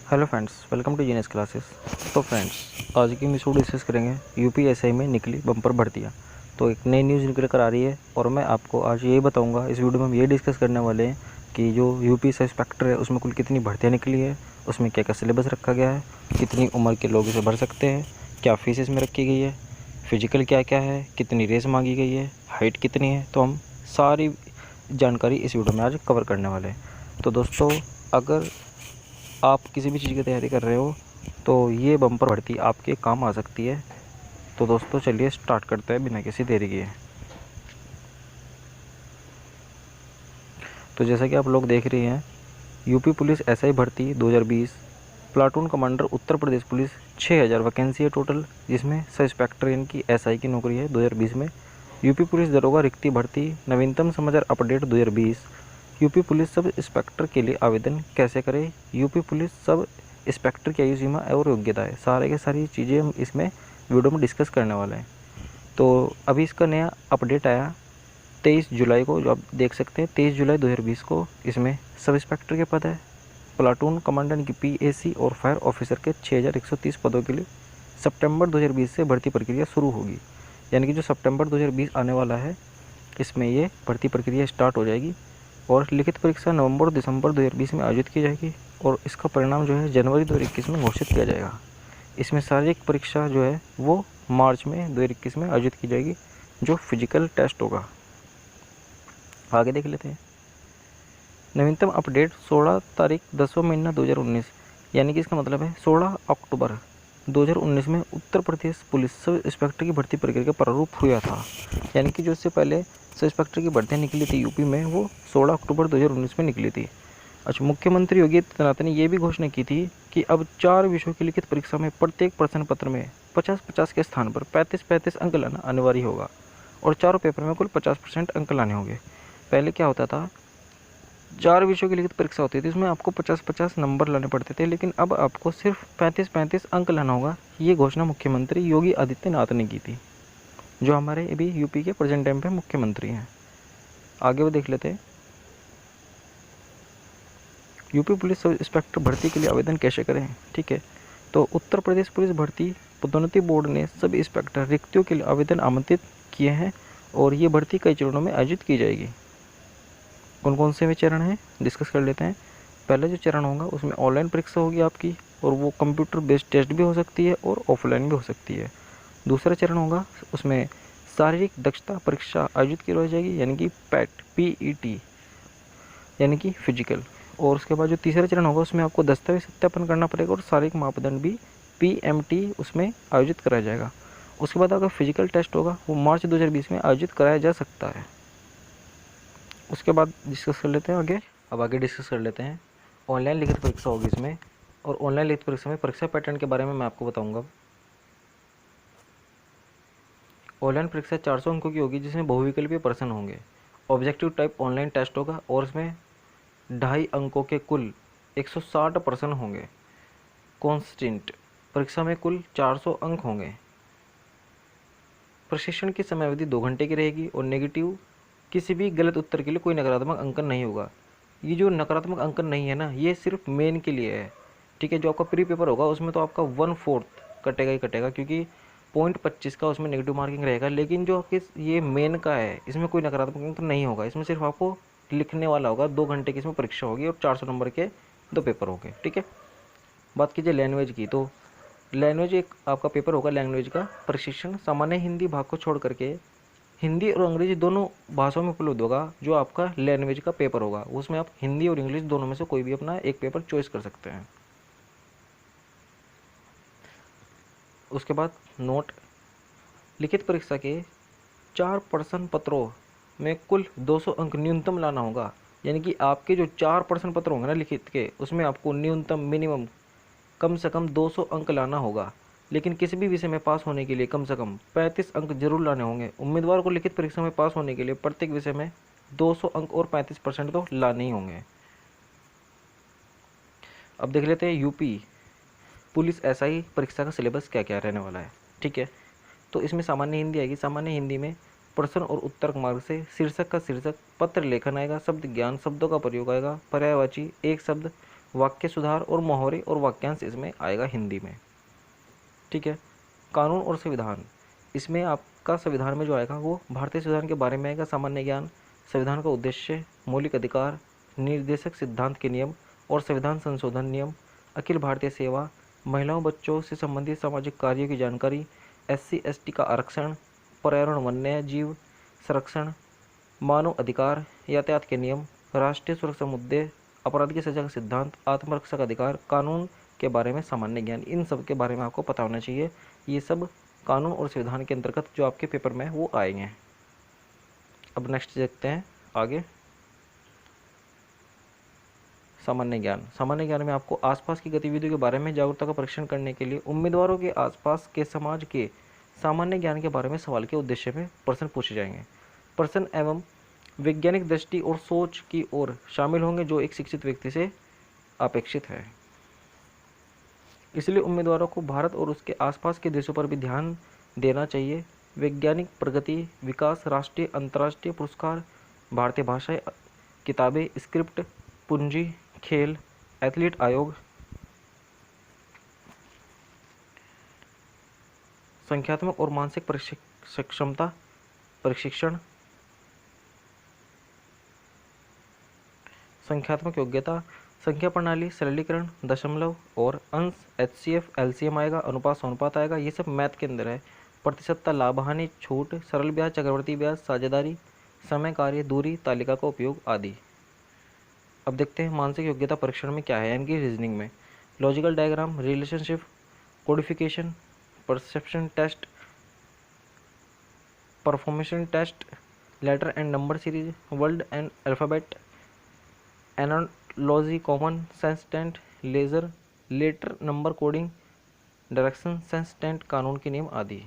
Hello friends, welcome to genius classes. तो friends, आज की हम इस वीडियो डिस्कस करेंगे यूपीएसआई में निकली बम्पर भर्तियाँ। तो एक नई न्यूज़ निकल कर आ रही है और मैं आपको आज ये बताऊंगा, इस वीडियो में हम ये डिस्कस करने वाले हैं कि जो यूपीएसआई इंस्पेक्टर है उसमें कुल कितनी भर्तियाँ निकली है, उसमें क्या क्या सिलेबस रखा गया है, कितनी उम्र के लोग इसे भर सकते हैं, क्या फीस इसमें रखी गई है, फिजिकल क्या क्या है, कितनी रेस मांगी गई है, हाइट कितनी है। तो हम सारी जानकारी इस वीडियो में आज कवर करने वाले हैं। तो दोस्तों, अगर आप किसी भी चीज़ की तैयारी कर रहे हो तो ये बम्पर भर्ती आपके काम आ सकती है। तो दोस्तों चलिए स्टार्ट करते हैं बिना किसी देरी किए। तो जैसा कि आप लोग देख रहे हैं, यूपी पुलिस एसआई भर्ती 2020, platoon commander Uttar Pradesh police 6000 vacancy है टोटल, जिसमें सब इंस्पेक्टर यानी कि एसआई की नौकरी है 2020 में। यूपी पुलिस दरोगा रिक्ति भर्ती नवीनतम समाचार update 2020। UP police sub inspector के लिए आवेदन कैसे करें, यूपी पुलिस सब इंस्पेक्टर की आयु सीमा और योग्यता है, सारे के सारी चीज़ें हम इसमें वीडियो में डिस्कस करने वाले हैं। तो अभी इसका नया अपडेट आया 23 जुलाई को, जो आप देख सकते हैं 23 जुलाई 2020 को। इसमें सब इंस्पेक्टर के पद है, प्लाटून कमांडेंट की पीएसी और फायर ऑफिसर के 6130 पदों के लिए सितंबर 2020 से भर्ती प्रक्रिया शुरू होगी। यानी कि जो सितंबर 2020 आने वाला है, इसमें ये भर्ती प्रक्रिया स्टार्ट हो जाएगी और लिखित परीक्षा नवंबर दिसंबर 2020 में आयोजित की जाएगी और इसका परिणाम जो है जनवरी 2021 में घोषित किया जाएगा। इसमें शारीरिक परीक्षा जो है वो मार्च में 2021 में आयोजित की जाएगी, जो फिजिकल टेस्ट होगा। आगे देख लेते हैं। नवीनतम अपडेट 16 तारीख 10वां महीना 2019, यानी कि इसका मतलब है 16 अक्टूबर 2019 में Uttar Pradesh police sub inspector की भर्ती प्रक्रिया का प्रारूप हुआ था। यानी कि जो इससे पहले सब इंस्पेक्टर की भर्तियाँ निकली थी यूपी में, वो 16 अक्टूबर 2019 में निकली थी। अच्छा, मुख्यमंत्री योगी आदित्यनाथ ने यह भी घोषणा की थी कि अब 4 विषयों की लिखित परीक्षा में प्रत्येक प्रश्न पत्र में 50-50 के स्थान पर 35-35 अंक लाना अनिवार्य होगा और चारों पेपर में कुल 50% अंक लाने होंगे। पहले क्या होता था, 4 विषयों की लिखित परीक्षा होती थी, इसमें आपको 50-50 नंबर लाने पड़ते थे, लेकिन अब आपको सिर्फ 35-35 अंक लाना होगा। ये घोषणा मुख्यमंत्री योगी आदित्यनाथ ने की थी, जो हमारे अभी यूपी के प्रेजेंट टाइम पे मुख्यमंत्री हैं। आगे वो देख लेते हैं, यूपी पुलिस सब इंस्पेक्टर भर्ती के लिए आवेदन कैसे करें। ठीक है, तो उत्तर प्रदेश पुलिस भर्ती पदोन्नति बोर्ड ने सभी इंस्पेक्टर रिक्तियों के लिए आवेदन आमंत्रित किए हैं और ये भर्ती कई चरणों में आयोजित की जाएगी। कौन कौन से वे चरण हैं डिस्कस कर लेते हैं। पहला जो चरण होगा उसमें ऑनलाइन परीक्षा होगी आपकी, और वो कंप्यूटर बेस्ड टेस्ट भी हो सकती है और ऑफलाइन भी हो सकती है। दूसरा चरण होगा, उसमें शारीरिक दक्षता परीक्षा आयोजित की जाएगी, यानी कि पैट पीईटी, यानी कि फिजिकल। और उसके बाद जो तीसरा चरण होगा उसमें आपको दस्तावेज सत्यापन करना पड़ेगा और शारीरिक मापदंड भी पीएमटी उसमें आयोजित कराया जाएगा। उसके बाद अगर फिजिकल टेस्ट होगा वो मार्च 2020 में आयोजित कराया जा सकता है। उसके बाद डिस्कस कर लेते हैं आगे। अब आगे डिस्कस कर लेते हैं, ऑनलाइन लिखित परीक्षा होगी इसमें, और ऑनलाइन लिखित परीक्षा में परीक्षा पैटर्न के बारे में मैं आपको बताऊंगा। ऑनलाइन परीक्षा 400 अंकों की होगी, जिसमें बहुविकल्पीय प्रश्न होंगे। ऑब्जेक्टिव टाइप ऑनलाइन टेस्ट होगा और इसमें 2.5 अंकों के कुल 160 प्रश्न होंगे। कॉन्स्टेंट परीक्षा में कुल 400 अंक होंगे। प्रशिक्षण की समयावधि 2 घंटे की रहेगी और नेगेटिव, किसी भी गलत उत्तर के लिए कोई नकारात्मक अंकन नहीं होगा। ये जो नकारात्मक अंकन नहीं है ना, ये सिर्फ मेन के लिए है। ठीक है, जो आपका प्री पेपर होगा उसमें तो आपका 1/4 कटेगा ही कटेगा, क्योंकि 0.25 का उसमें नेगेटिव मार्किंग रहेगा। लेकिन जो आपके ये मेन का है, इसमें कोई नकारात्मक अंक नहीं होगा। इसमें सिर्फ आपको लिखने वाला होगा। 2 घंटे की इसमें परीक्षा होगी और 400 नंबर के 2 पेपर होंगे। ठीक है, बात कीजिए लैंग्वेज की, तो लैंग्वेज एक आपका पेपर होगा लैंग्वेज का प्रशिक्षण, सामान्य हिंदी भाग को छोड़ करके हिंदी और अंग्रेजी दोनों भाषाओं में उपलब्ध होगा। जो आपका लैंग्वेज का पेपर होगा उसमें आप हिंदी और इंग्लिश दोनों में से कोई भी अपना एक पेपर चॉइस कर सकते हैं। उसके बाद नोट, लिखित परीक्षा के 4 प्रश्न पत्रों में कुल 200 अंक न्यूनतम लाना होगा। यानी कि आपके जो 4 प्रश्न पत्र होंगे ना लिखित के, उसमें आपको न्यूनतम मिनिमम कम से कम 200 अंक लाना होगा। लेकिन किसी भी विषय में पास होने के लिए कम से कम 35 अंक जरूर लाने होंगे। उम्मीदवार को लिखित परीक्षा में पास होने के लिए प्रत्येक विषय में 200 अंक और 35% तो लाने ही होंगे। अब देख लेते हैं यूपी पुलिस एसआई परीक्षा का सिलेबस क्या क्या रहने वाला है। ठीक है, तो इसमें सामान्य हिंदी आएगी। सामान्य हिंदी में प्रश्न और उत्तर मार्ग से शीर्षक का शीर्षक, पत्र लेखन आएगा, शब्द ज्ञान, शब्दों का प्रयोग आएगा, पर्यायवाची एक शब्द, वाक्य सुधार और मुहावरे और वाक्यांश इसमें आएगा हिंदी में। ठीक है। कानून और संविधान, इसमें आपका संविधान में जो आएगा वो भारतीय संविधान के बारे में आएगा, सामान्य ज्ञान, संविधान का उद्देश्य, मौलिक अधिकार, निर्देशक सिद्धांत के नियम और संविधान संशोधन नियम, अखिल भारतीय सेवा, महिलाओं बच्चों से संबंधित सामाजिक कार्यों की जानकारी, SC/ST का आरक्षण, पर्यावरण वन्य जीव संरक्षण, मानव अधिकार, यातायात के नियम, राष्ट्रीय सुरक्षा मुद्दे, अपराध की सजा का सिद्धांत, आत्मरक्षा का अधिकार, कानून के बारे में सामान्य ज्ञान, इन सब के बारे में आपको पता होना चाहिए। ये सब कानून और संविधान के अंतर्गत जो आपके पेपर में वो आएंगे। अब नेक्स्ट देखते हैं आगे। सामान्य ज्ञान, सामान्य ज्ञान में आपको आसपास की गतिविधियों के बारे में जागरूकता का परीक्षण करने के लिए उम्मीदवारों के आसपास के समाज के सामान्य ज्ञान के बारे में सवाल के उद्देश्य में प्रश्न पूछे जाएंगे। प्रश्न एवं वैज्ञानिक दृष्टि और सोच की ओर शामिल होंगे जो एक शिक्षित व्यक्ति से अपेक्षित है। इसलिए उम्मीदवारों को भारत और उसके आसपास के देशों पर भी ध्यान देना चाहिए। वैज्ञानिक प्रगति, विकास, राष्ट्रीय अंतर्राष्ट्रीय पुरस्कार, भारतीय भाषाएं, किताबें, स्क्रिप्ट, पूंजी, खेल, एथलीट आयोग, संख्यात्मक और मानसिक क्षमता प्रशिक्षण, संख्यात्मक योग्यता, संख्या प्रणाली, सरलीकरण, दशमलव और अंश, HCF, LCM आएगा, अनुपात अनुपात आएगा, ये सब मैथ के अंदर है। प्रतिशतता, लाभ हानि, छूट, सरल ब्याज, चक्रवर्ती ब्याज, साझेदारी, समय, कार्य, दूरी, तालिका का उपयोग आदि। अब देखते हैं मानसिक योग्यता परीक्षण में क्या है, यानी कि रीजनिंग में logical diagram, relationship, codification, perception test, performance test, letter and number series, word and alphabet, analogy, common sense test, लेज़र, letter number coding, direction sense test, कानून के नियम आदि।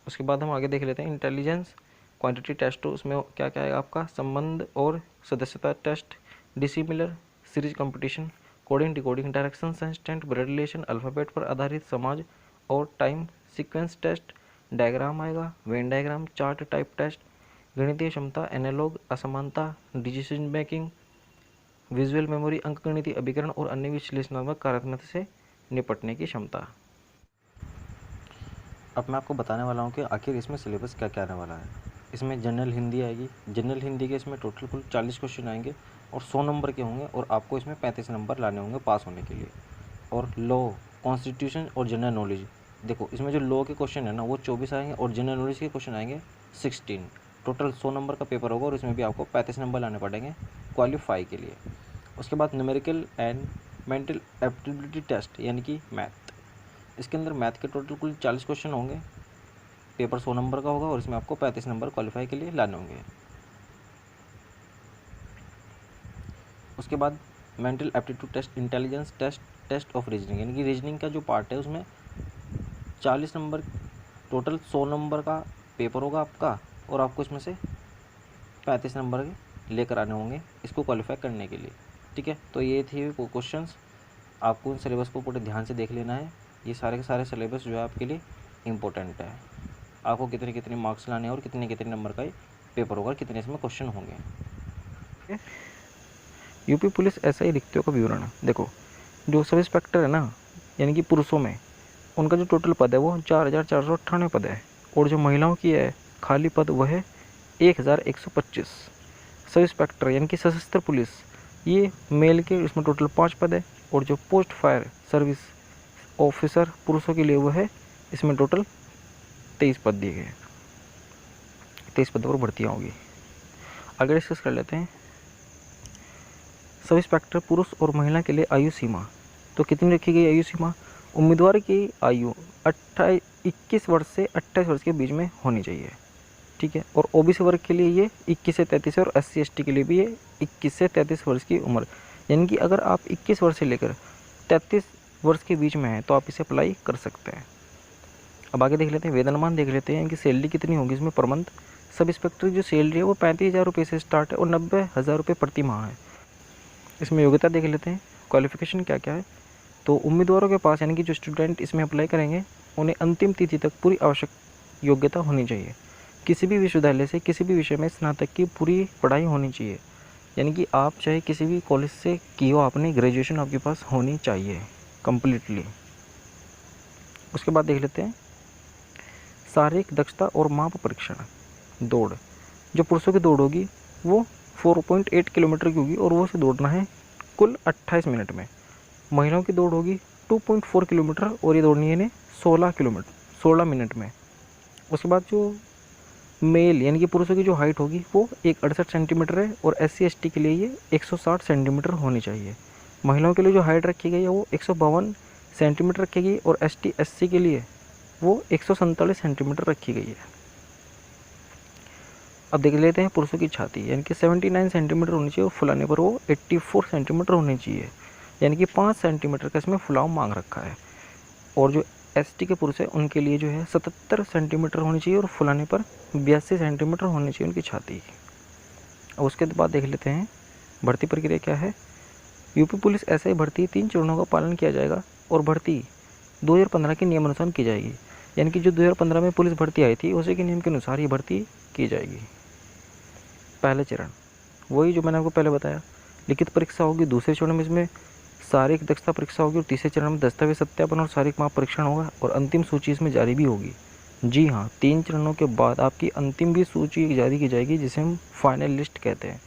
उसके बाद हम आगे देख लेते हैं इंटेलिजेंस क्वांटिटी टेस्ट। उसमें क्या क्या है आपका, संबंध और सदस्यता test, dissimilar series competition, coding decoding, direction sense test, blood relation, alphabet पर आधारित समाज और टाइम सीक्वेंस टेस्ट, डायग्राम आएगा, Venn diagram, chart type test, गणितीय क्षमता, एनालॉग, असमानता, डिसीजन मेकिंग, विजुअल मेमोरी, अंकगणितीय अभिकरण और अन्य विश्लेषणात्मक कार्यात्मकता से निपटने की क्षमता। अब मैं आपको बताने वाला हूँ कि आखिर इसमें सिलेबस क्या क्या आने वाला है। इसमें जनरल हिंदी आएगी, जनरल हिंदी के इसमें टोटल कुल 40 क्वेश्चन आएंगे और 100 नंबर के होंगे और आपको इसमें 35 नंबर लाने होंगे पास होने के लिए। और लॉ, कॉन्स्टिट्यूशन और जनरल नॉलेज, देखो इसमें जो लॉ के क्वेश्चन है ना वो 24 आएंगे और जनरल नॉलेज के क्वेश्चन आएंगे 16। टोटल 100 नंबर का पेपर होगा और इसमें भी आपको 35 नंबर लाने पड़ेंगे क्वालिफाई के लिए। उसके बाद न्यूमेरिकल एंड मेंटल एप्टिबिलिटी टेस्ट यानी कि मैथ, इसके अंदर मैथ के टोटल कुल 40 क्वेश्चन होंगे, पेपर 100 नंबर का होगा और इसमें आपको 35 नंबर क्वालिफाई के लिए लाने होंगे। उसके बाद mental aptitude test, intelligence test, test of reasoning यानी कि रीजनिंग का जो पार्ट है उसमें 40 नंबर, टोटल 100 नंबर का पेपर होगा आपका और आपको इसमें से 35 नंबर लेकर आने होंगे इसको क्वालिफाई करने के लिए। ठीक है, तो ये थे क्वेश्चंस, आपको उन सिलेबस को पूरे ध्यान से देख लेना है। ये सारे के सारे सिलेबस जो है आपके लिए इम्पोर्टेंट है। आपको कितने कितने मार्क्स लाने हैं और कितने कितने नंबर का पेपर होगा, कितने इसमें क्वेश्चन होंगे। यूपी पुलिस SI रिक्तियों का विवरण देखो, जो सब इंस्पेक्टर है ना यानी कि पुरुषों में, उनका जो टोटल पद है वो 4498 पद है और जो महिलाओं की है खाली पद वह है 1125। सब इंस्पेक्टर यानी कि सशस्त्र पुलिस, ये मेल के इसमें टोटल 5 पद है और जो पोस्ट फायर सर्विस ऑफिसर पुरुषों के लिए वो है इसमें टोटल 23 पद दिए गए। 23 पदों पर भर्तियाँ होगी। आगे डिस्कस कर लेते हैं सब इंस्पेक्टर पुरुष और महिला के लिए आयु सीमा। तो कितनी रखी गई आयु सीमा, उम्मीदवार की आयु 21 वर्ष से 28 वर्ष के बीच में होनी चाहिए। ठीक है, और OBC वर्ग के लिए ये 21 से 33 और SC/ST के लिए भी ये 21 से 33 वर्ष की उम्र, यानी कि अगर आप 21 वर्ष से लेकर 33 वर्ष के बीच में हैं तो आप इसे अप्लाई कर सकते हैं। अब आगे देख लेते हैं वेतनमान देख लेते हैं, इनकी सैलरी कितनी होगी इसमें पर मंथ। सब इंस्पेक्टर की जो सैलरी है वो 35,000 रुपये से स्टार्ट है और 90,000 रुपये प्रति माह है। इसमें योग्यता देख लेते हैं, क्वालिफिकेशन क्या क्या है। तो उम्मीदवारों के पास यानी कि जो स्टूडेंट इसमें अप्लाई करेंगे उन्हें अंतिम तिथि तक पूरी आवश्यक योग्यता होनी चाहिए। किसी भी विश्वविद्यालय से किसी भी विषय में स्नातक की पूरी पढ़ाई होनी चाहिए। यानी कि आप चाहे किसी भी कॉलेज से की हो आपने, ग्रेजुएशन आपके पास होनी चाहिए कम्प्लीटली। उसके बाद देख लेते हैं शारीरिक दक्षता और माप परीक्षण। दौड़, जो पुरुषों की दौड़ होगी वो 4.8 किलोमीटर की होगी और वो उसे दौड़ना है कुल 28 मिनट में। महिलाओं की दौड़ होगी 2.4 किलोमीटर और ये दौड़नी है इन्हें 16 मिनट में। उसके बाद जो मेल यानी कि पुरुषों की जो हाइट होगी वो 168 सेंटीमीटर है और SC/ST के लिए ये 160 सेंटीमीटर होनी चाहिए। महिलाओं के लिए जो हाइट रखी गई है वो 152 सेंटीमीटर रखी गई और ST/SC के लिए वो 147 सेंटीमीटर रखी गई है। अब देख लेते हैं पुरुषों की छाती, यानी कि 79 सेंटीमीटर होनी चाहिए और फुलाने पर वो 84 सेंटीमीटर होनी चाहिए, यानी कि 5 सेंटीमीटर का इसमें फुलाव मांग रखा है। और जो ST के पुरुष है उनके लिए जो है 77 सेंटीमीटर होनी चाहिए और फुलाने पर 82 सेंटीमीटर होनी चाहिए उनकी छाती। अब उसके बाद देख लेते हैं भर्ती प्रक्रिया क्या है। यूपी पुलिस SI भर्ती 3 चरणों का पालन किया जाएगा और भर्ती 2015 के नियमानुसार की जाएगी, यानी कि जो 2015 में पुलिस भर्ती आई थी उसी के नियम के अनुसार ये भर्ती की जाएगी। पहले चरण वही जो मैंने आपको पहले बताया, लिखित परीक्षा होगी। दूसरे चरण में इसमें शारीरिक दक्षता परीक्षा होगी और तीसरे चरण में दस्तावेज सत्यापन और शारीरिक माप परीक्षण होगा और अंतिम सूची इसमें जारी भी होगी। जी हाँ, 3 चरणों के बाद आपकी अंतिम भी सूची जारी की जाएगी जिसे हम फाइनल लिस्ट कहते हैं।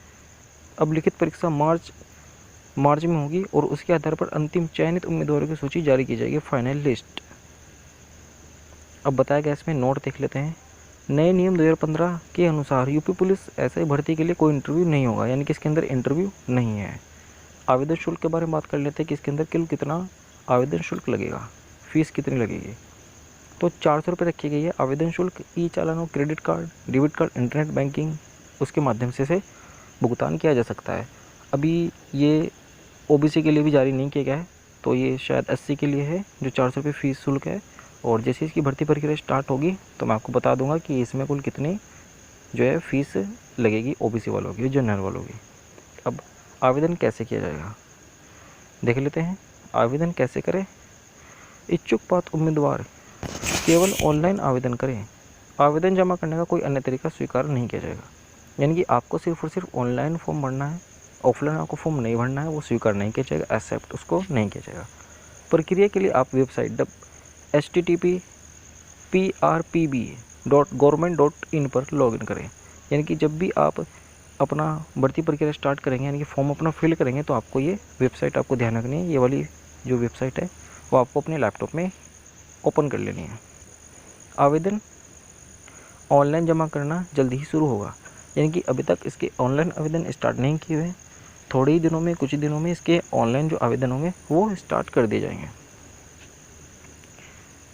अब लिखित परीक्षा मार्च में होगी और उसके आधार पर अंतिम चयनित उम्मीदवारों की सूची जारी की जाएगी, फाइनल लिस्ट। अब बताया गया इसमें नोट देख लेते हैं। नए नियम 2015 के अनुसार यूपी पुलिस SI भर्ती के लिए कोई इंटरव्यू नहीं होगा, यानी कि इसके अंदर इंटरव्यू नहीं है। आवेदन शुल्क के बारे में बात कर लेते हैं कि इसके अंदर कितना आवेदन शुल्क लगेगा, फीस कितनी लगेगी। तो 400 रुपये रखी गई है आवेदन शुल्क। ई चालान और credit card, debit card, internet banking उसके माध्यम से इसे भुगतान किया जा सकता है। अभी ये OBC के लिए भी जारी नहीं किया गया है, तो ये शायद SC के लिए है जो 400 रुपये फीस शुल्क है। और जैसे इसकी भर्ती प्रक्रिया स्टार्ट होगी तो मैं आपको बता दूंगा कि इसमें कुल कितनी जो है फीस लगेगी OBC वालों की, जनरल वालों की। अब आवेदन कैसे किया जाएगा देख लेते हैं। आवेदन कैसे करें। इच्छुक पात्र उम्मीदवार केवल ऑनलाइन आवेदन करें। आवेदन जमा करने का कोई अन्य तरीका स्वीकार नहीं किया जाएगा, यानी कि आपको सिर्फ और सिर्फ ऑनलाइन फॉर्म भरना है, ऑफलाइन आपको फॉर्म नहीं भरना है, वो स्वीकार नहीं किया जाएगा, एक्सेप्ट उसको नहीं किया जाएगा। प्रक्रिया के लिए आप वेबसाइट http://prpb.government.in पर लॉगिन करें। यानी कि जब भी आप अपना भर्ती प्रक्रिया स्टार्ट करेंगे, यानी कि फॉर्म अपना फिल करेंगे, तो आपको ये वेबसाइट आपको ध्यान रखनी है। ये वाली जो वेबसाइट है वो आपको अपने लैपटॉप में ओपन कर लेनी है। आवेदन ऑनलाइन जमा करना जल्दी ही शुरू होगा, यानी कि अभी तक इसके ऑनलाइन आवेदन स्टार्ट नहीं किए हुए। थोड़े ही दिनों में, कुछ ही दिनों में इसके ऑनलाइन जो आवेदन होंगे वो स्टार्ट कर दिए जाएंगे।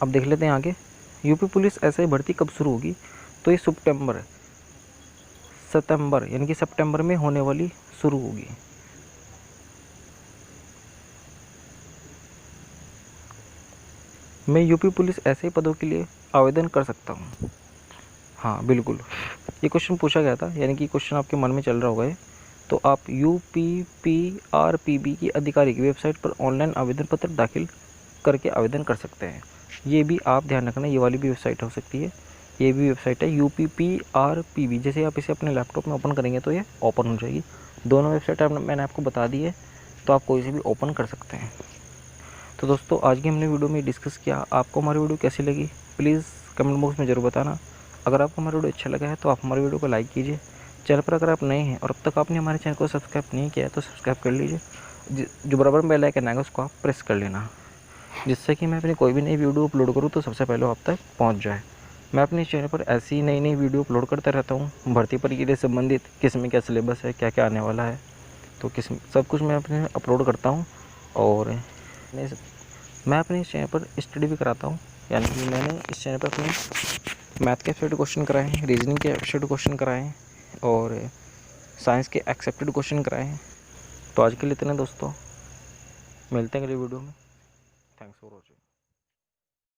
अब देख लेते हैं आगे यूपी पुलिस SI भर्ती कब शुरू होगी। तो ये सितंबर यानी कि सितंबर में होने वाली शुरू होगी। मैं यूपी पुलिस SI पदों के लिए आवेदन कर सकता हूँ। हाँ बिल्कुल, ये क्वेश्चन पूछा गया था, यानी कि क्वेश्चन आपके मन में चल रहा होगा। तो आप UPPRPB की आधिकारिक वेबसाइट पर ऑनलाइन आवेदन पत्र दाखिल करके आवेदन कर सकते हैं। ये भी आप ध्यान रखना, ये वाली भी वेबसाइट हो सकती है। ये भी वेबसाइट है UPPRPB। जैसे आप इसे अपने लैपटॉप में ओपन करेंगे तो ये ओपन हो जाएगी। दोनों वेबसाइट मैंने आपको बता दी है, तो आप कोई से भी ओपन कर सकते हैं। तो दोस्तों आज की हमने वीडियो में डिस्कस किया। आपको हमारी वीडियो कैसी लगी प्लीज़ कमेंट बॉक्स में ज़रूर बताना। अगर आपको हमारी वीडियो अच्छा लगा है तो आप हमारी वीडियो को लाइक कीजिए। चैनल पर अगर आप नए हैं और अब तक आपने हमारे चैनल को सब्सक्राइब नहीं किया है तो सब्सक्राइब कर लीजिए। जो बराबर में बेल आइकन आएगा उसको आप प्रेस कर लेना, जिससे कि मैं अपनी कोई भी नई वीडियो अपलोड करूँ तो सबसे पहले आप तक पहुँच जाए। मैं अपने चैनल पर ऐसी नई वीडियो अपलोड करता रहता हूँ। भर्ती प्रक्रिया से संबंधित किस में क्या सिलेबस है, क्या क्या आने वाला है, तो सब कुछ मैं अपने अपलोड करता हूँ। और मैं अपने इस चैनल पर स्टडी भी कराता हूँ, यानी कि मैंने इस चैनल पर अपने मैथ के एब्स्ट्रैक्ट क्वेश्चन कराए हैं, रीजनिंग के एब्स्ट्रैक्ट क्वेश्चन कराए हैं और साइंस के एक्सेप्टेड क्वेश्चन कराए हैं। तो आज के लिए इतना दोस्तों, मिलते हैं अगली वीडियो में। Thanks for watching.